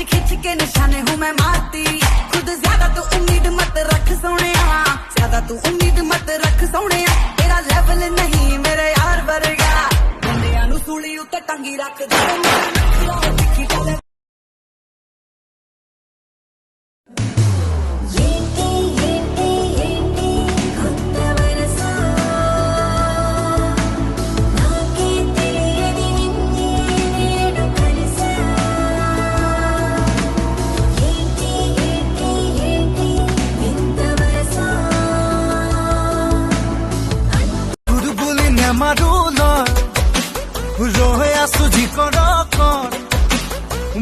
खिंच के निशाने हूँ मैं मारती खुद ज्यादा तू उम्मीद मत रख सोने ज्यादा तू उम्मीद मत रख सोने तेरा लेवल नहीं मेरे यार वर्गा बंदियां नू सूली उत्ते टंगी रख दे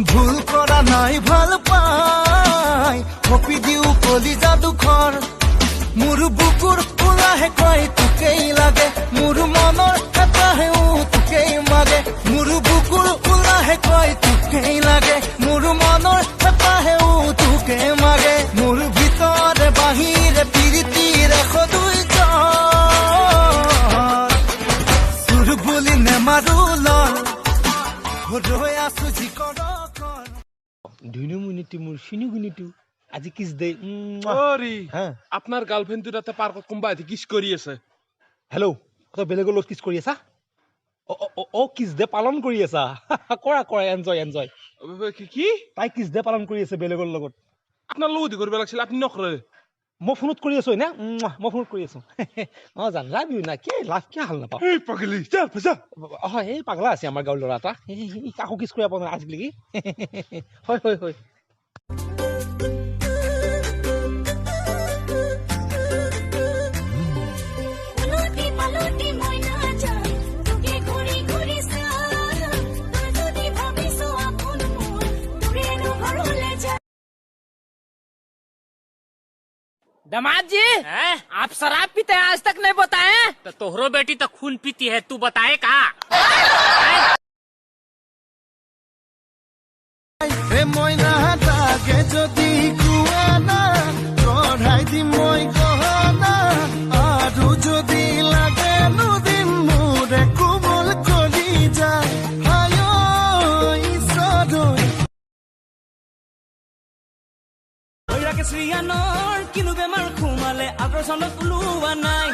ভুল কৰা নাই ভাল পাই কপি দিও কলি যাদুখৰ মোৰ বুকুৰ ওলাহে কয় তোকেই লাগে মোৰ মনৰ এটাহে তোকেই মাগে মোৰ বুকুৰ ওলাহে কয় তোকেই লাগে মোৰ মনৰ এটাহে তোকে মাগে মোৰ ভিতৰে বাহিৰে পিৰিতিৰে সদুই সুৰ বুলি নেমাৰো লল ৰৈ আছো যিকৰ আজি কিছ দে আপনাৰ গাৰ্লফ্ৰেন্ড ৰাতে পাৰ্কত কোনবা আদি কিস কৰি আছে হেল্ল' তই বেলেগৰ লগত কিছ কৰি আছা অ কিছ দে পালন কৰি আছা কৰা কৰা এনজয় এনজয় কি তাই কিছ দে পালন কৰি আছে বেলেগৰ লগত আপনাৰ লগত কৰিব লাগিছিল আপনি নকৰে মই ফোনত কৰি আছো না মই ফোনত কৰি আছো অ জান লাভ ইউ না কি লাভ কি হাল নাপাওঁ এই পাগলি যা ফসা হয় এই পাগলা আছে আমাৰ গাঁৱৰ ল'ৰা এটা কাকো কিছ কৰি আপোনাৰ আজিলৈকে হয় হয় হয় दामाद जी आप शराब पीते हैं आज तक नहीं बताए तो तोहरो बेटी तो खून पीती है तू बताए का মইনা তাকে যদি কুয়ানা চঢ়াই দিম মই গহনা আৰু যদি লাগে নুদিম মোৰে কোমল কৰি যায় শ্ৰীয়ানৰ কিনো বেমাৰ খুমালে আগ্ৰচনত ওলোৱা নাই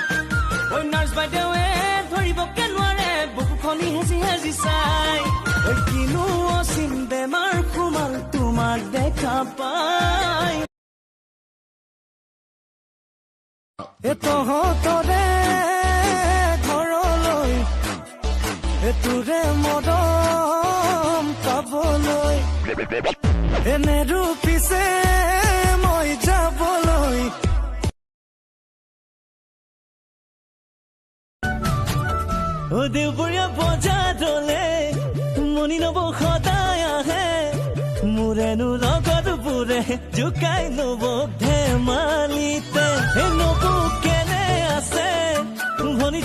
ঐ নাৰ্ছ বাইদেৱে ধৰিবকে নোৱাৰে বুকুখনি হেঁচি হেঁচি চাই ঐ কিনো অচিন বেমাৰ খুমাল তোমাক দেখা পাই তহঁতৰে ঘৰলৈ তোৰে মৰম পাবলৈ এনে ৰূপিছে মই যাবলৈ দেওবৰীয়া বজাৰলে মনি নব সদায় আহে মোৰেনো লগত বোৰে জোকাই নব ধেমালিতে নব কেনে আছে ভনী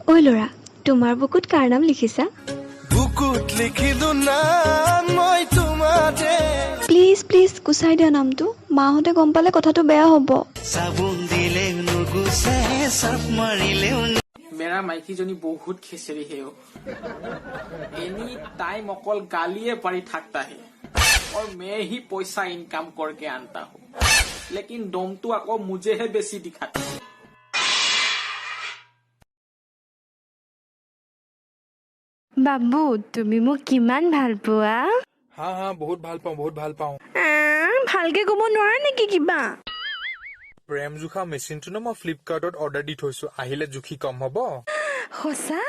ঐ ল'ৰা তোমাৰ বুকুত কাৰ নাম লিখিছা বুকুত লিখিলো নাম মই তোমাৰে প্লিজ প্লিজ গুচাই দিয়া নামটো মাহঁতে গম পালে কথাটো বেয়া হ'ব চাবোন দিলে নুগুচে চাপ মাৰিলে मेरा माइकी जनी बहुत खेसरी है एनी टाइम अकल गालिए पड़ी थकता है और मैं ही पैसा इनकम करके आनता हूँ लेकिन दम तो आको मुझे है बेसी दिखाता है বাবু তুমি মোক কিমান ভাল পোৱা হা হা বহুত ভাল পাওঁ ভালকে ক'ব নোৱাৰা নেকি কিবা প্ৰেম জোখা মেচিনটো ন মই ফ্লিপকাৰ্টত অৰ্ডাৰ দি থৈছো আহিলে জুখি কম হ'ব সঁচা